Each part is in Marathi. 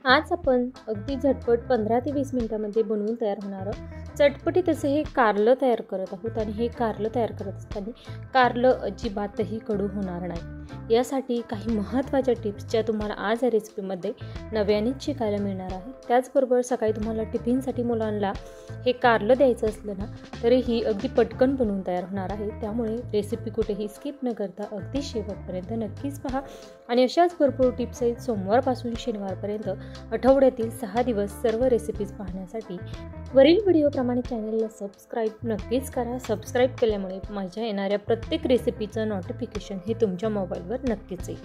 आज आपण अगदी झटपट 15 ते 20 मिनिटांमध्ये बनवून तयार होणारं चटपटीत असं हे कारलं तयार करत आहोत. आणि हे कारलं तयार करत असताना कारलं अजिबातही कडू होणार नाही. यासाठी काही महत्त्वाच्या टिप्स ज्या तुम्हाला आज या रेसिपीमध्ये नव्यानेच शिकायला मिळणार आहे. त्याचबरोबर सकाळी तुम्हाला टिफिनसाठी मुलांना हे कारलं द्यायचं असलं ना तरीही अगदी पटकन बनवून तयार होणार आहे. त्यामुळे रेसिपी कुठेही स्किप न करता अगदी शेवटपर्यंत नक्कीच पहा. आणि अशाच भरपूर टिप्स आहेत सोमवारपासून शनिवारपर्यंत आठवड्यातील 6 दिवस सर्व रेसिपीज पाहण्यासाठी वरील व्हिडिओप्रमाणे चॅनलला सबस्क्राईब नक्कीच करा. सबस्क्राईब केल्यामुळे माझ्या येणाऱ्या प्रत्येक रेसिपीचं नोटिफिकेशन हे तुमच्या मोबाईलवर नक्कीच येईल.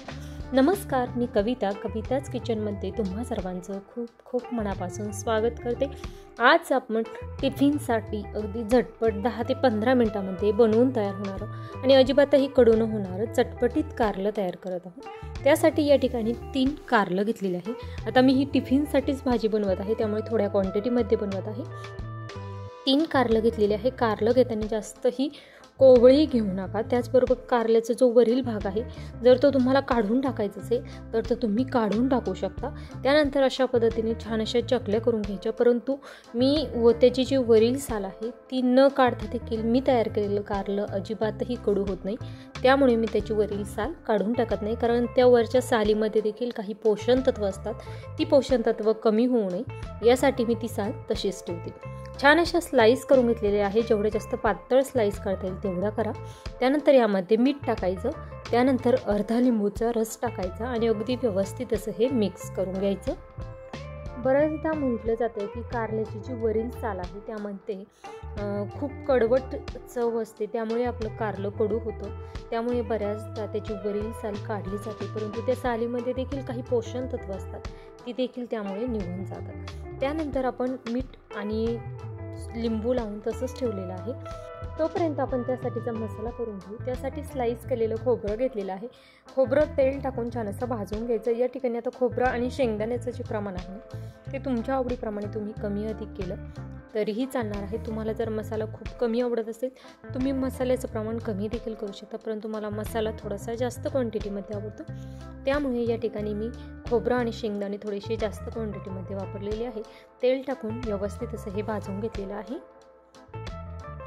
नमस्कार, मी कविताच किचनमध्ये तुम्हा सर्वांचं खूप खूप मनापासून स्वागत करते. आज आपण टिफिनसाठी अगदी झटपट 10 ते 15 मिनिटांमध्ये बनवून तयार होणारं आणि अजिबातही कडू न होणारं चटपटीत कारलं तयार करत आहोत. त्यासाठी या ठिकाणी 3 कारलं घेतलेले आहे. आता मी ही टिफिनसाठीच भाजी बनवत आहे, त्यामुळे थोड्या क्वांटिटीमध्ये बनवत आहे. 3 कारलं घेतलेले आहे. कारलं घेताना जास्तही कोवळी घेऊ नका. त्याचबरोबर कारल्याचा जो वरील भाग आहे जर तो तुम्हाला काढून टाकायचा असेल तर तुम्ही काढून टाकू शकता. त्यानंतर अशा पद्धतीने छान अशा चकल्या करून घ्यायच्या. परंतु मी त्याची जी वरील साल आहे ती न काढता देखील मी तयार केलेलं कारलं अजिबातही कडू होत नाही. त्यामुळे मी त्याची वरील साल काढून टाकत नाही, कारण त्या वरच्या सालीमध्ये देखील काही पोषण तत्व असतात. ती पोषण तत्व कमी होऊ नये यासाठी मी ती साल तशीच ठेवते. छान अशा स्लाईस करून घेतलेले आहे. जेवढे जास्त पातळ स्लाईस करता येईल तेवढा करा. त्यानंतर यामध्ये मीठ टाकायचं. त्यानंतर अर्धा लिंबूचा रस टाकायचा आणि अगदी व्यवस्थित असं हे मिक्स करून घ्यायचं. बऱ्याचदा म्हटलं जातं की कारल्याची जी वरील साल आहे त्यामध्ये खूप कडवट चव असते, त्यामुळे आपलं कारलं कडू होतं. त्यामुळे बऱ्याचदा त्याची वरील साल काढली जाते, परंतु त्या सालीमध्ये देखील काही पोषण तत्व असतात, ती देखील त्यामुळे निघून जातात. त्यानंतर आपण मीठ आणि लिंबू लावून तसंच ठेवलेलं आहे. तोपर्यंत आपण त्यासाठीचा मसाला करून घेऊ. त्यासाठी स्लाईस केलेलं खोबरं घेतलेलं आहे. खोबरं तेल टाकून छान असं भाजून घ्यायचं. या ठिकाणी आता खोबरं आणि शेंगदाण्याचं जे प्रमाण आहे ते तुमच्या आवडीप्रमाणे तुम्ही कमी अधिक केलं तरीही चालणार आहे. तुम्हाला जर मसाला खूप कमी आवडत असेल तुम्ही मसाल्याचं प्रमाण कमी देखील करू शकता, परंतु मला मसाला थोडासा जास्त क्वांटिटीमध्ये आवडतो, त्यामुळे या ठिकाणी मी खोबरं आणि शेंगदाणे थोडेसे जास्त क्वांटिटीमध्ये वापरलेले आहे. तेल टाकून व्यवस्थित असं हे भाजून घेतलेलं आहे.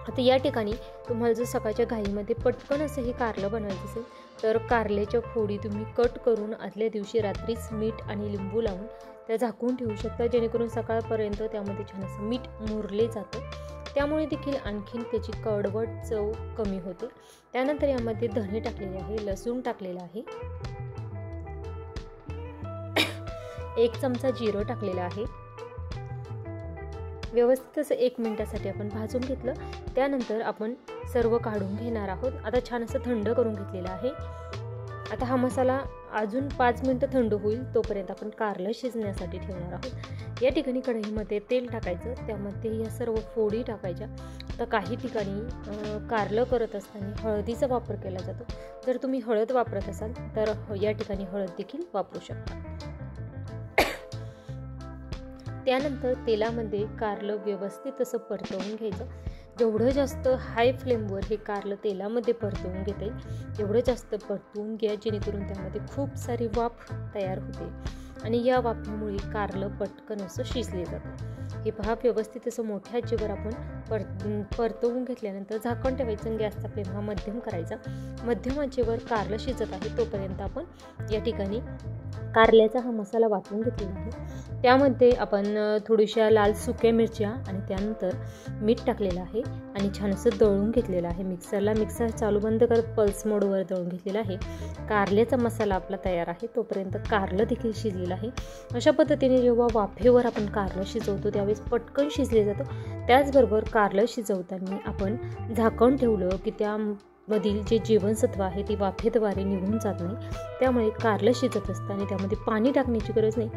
आता या ठिकाणी तुम्हाला जर सकाळच्या घाईमध्ये पटकन असं हे कारलं बनवायचं असेल तर कारल्याच्या फोडी तुम्ही कट करून आदल्या दिवशी रात्रीच मीठ आणि लिंबू लावून त्या झाकून ठेवू शकता, जेणेकरून सकाळपर्यंत त्यामध्ये छान असं मीठ मुरले जातं. त्यामुळे देखील आणखीन त्याची कडवट चव कमी होते. त्यानंतर यामध्ये धणे टाकलेले आहे, लसूण टाकलेला आहे, 1 चमचा जिरं टाकलेलं आहे. व्यवस्थित असं 1 मिनिटासाठी आपण भाजून घेतलं. त्यानंतर आपण सर्व काढून घेणार आहोत. आता छान असं थंड करून घेतलेलं आहे. आता हा मसाला अजून 5 मिनिटं थंड होईल तोपर्यंत आपण कारलं शिजण्यासाठी ठेवणार आहोत. या ठिकाणी कढईमध्ये तेल टाकायचं, त्यामध्ये या सर्व फोडी टाकायच्या. तर काही ठिकाणी कारलं करत असताना हळदीचा वापर केला जातो. जर तुम्ही हळद वापरत असाल तर या ठिकाणी हळद देखील वापरू शकता. त्यानंतर तेलामध्ये कारलं व्यवस्थित असं परतवून घ्यायचं. जेवढं जास्त हाय फ्लेमवर हे कारलं तेलामध्ये परतवून घेता येईल तेवढं जास्त परतवून घ्या, जेणेकरून त्यामध्ये खूप सारी वाफ तयार होते आणि या वाफेमुळे कारलं पटकन असं शिजले जातं. हे पहा, व्यवस्थित असं मोठ्या आचेवर आपण परतवून घेतल्यानंतर झाकण ठेवायचं. गॅसचा फ्लेम हा मध्यम करायचा. मध्यम आचेवर कारलं शिजत आहे तोपर्यंत आपण या ठिकाणी कारल्याचा हा मसाला वाटून घेतलेला आहे. त्यामध्ये आपण थोड्याशा लाल सुक्या मिरच्या आणि त्यानंतर मीठ टाकलेलं आहे आणि छान असं दळून घेतलेलं आहे. मिक्सर चालू बंद करत पल्स मोडवर दळून घेतलेला आहे. कारल्याचा मसाला आपला तयार आहे. तोपर्यंत कारलं देखील शिजलेलं आहे. अशा पद्धतीने जेव्हा वाफेवर आपण कारलं शिजवतो त्यावेळेस पटकन शिजले जातं. त्याचबरोबर कारलं शिजवताना आपण झाकण ठेवलं की त्यामधील जे जीवनसत्व आहे ती वाफेद्वारे निघून जात नाही. त्यामुळे कारलं शिजत असताना त्यामध्ये पाणी टाकण्याची गरज नाही.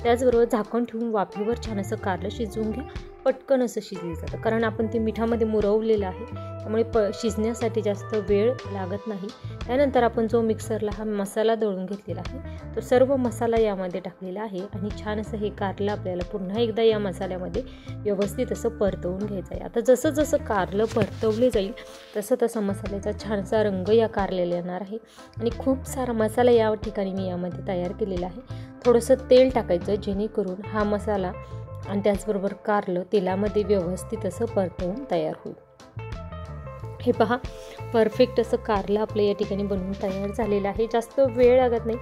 त्याचबरोबर झाकण ठेवून वाफेवर छान असं कारलं शिजवून घ्या. पटकन असं शिजलं जातं, कारण आपण ते मिठामध्ये मुरवलेलं आहे, त्यामुळे शिजण्यासाठी जास्त वेळ लागत नाही. त्यानंतर आपण जो मिक्सरला हा मसाला दळून घेतलेला आहे तो सर्व मसाला यामध्ये टाकलेला आहे आणि छान असं हे कारलं आपल्याला पुन्हा एकदा या मसाल्यामध्ये व्यवस्थित असं परतवून घ्यायचं आहे. आता जसं जसं कारलं परतवले जाईल तसं तसा मसाल्याचा छानसा रंग या कारलेला येणार आहे आणि खूप सारा मसाला या ठिकाणी मी यामध्ये तयार केलेला आहे. थोडंसं तेल टाकायचं जेणेकरून हा मसाला आणि त्याचबरोबर कारलं तेलामध्ये व्यवस्थित असं परतवून तयार होईल. हे पहा, परफेक्ट असं कारलं आपलं या ठिकाणी बनवून तयार झालेलं आहे. जास्त वेळ लागत नाही.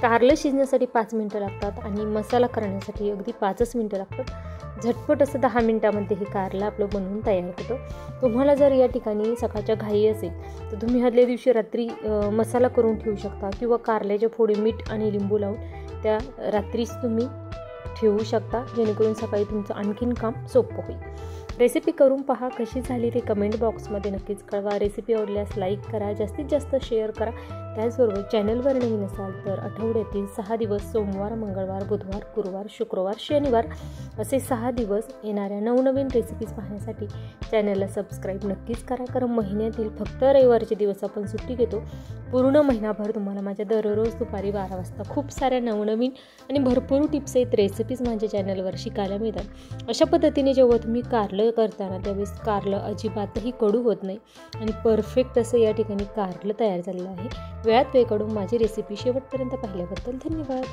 कारलं शिजण्यासाठी 5 मिनटं लागतात आणि मसाला करण्यासाठी अगदी 5च मिनटं लागतात. झटपट असं 10 मिनटामध्ये हे कारलं आपलं बनवून तयार होतं. तुम्हाला जर या ठिकाणी सकाळच्या घाई असेल तर तुम्ही आदल्या दिवशी रात्री मसाला करून ठेवू शकता किंवा कारल्याच्या फोडी मीठ आणि लिंबू लावून त्या रात्रीच तुम्ही ठेवू शकता, जेणेकरून सकाळी तुमचं आणखीन काम सोपं होईल. रेसिपी करून पहा, कशी झाली ते कमेंट बॉक्समध्ये नक्कीच कळवा. रेसिपी आवडल्यास लाईक करा, जास्तीत जास्त शेअर करा. त्याचबरोबर चॅनलवर नवीन असाल तर आठवड्यातील 6 दिवस सोमवार, मंगळवार, बुधवार, गुरुवार, शुक्रवार, शनिवार असे 6 दिवस येणाऱ्या नवनवीन रेसिपीज पाहण्यासाठी चॅनलला सबस्क्राईब नक्कीच करा. कारण महिन्यातील फक्त रविवारचे दिवस आपण सुट्टी घेतो. पूर्ण महिनाभर तुम्हाला माझ्या दररोज दुपारी 12 वाजता खूप साऱ्या नवनवीन आणि भरपूर टिप्स आहेत, रेसिपीज माझ्या चॅनलवर शिकायला मिळतात. अशा पद्धतीने जेव्हा तुम्ही कारलं करताना त्यावेळेस कारलं अजिबातही कडू होत नाही आणि परफेक्ट असं या ठिकाणी कारलं तयार झालेलं आहे. वेळात वेळ काढून माझी रेसिपी शेवटपर्यंत पाहिल्याबद्दल धन्यवाद.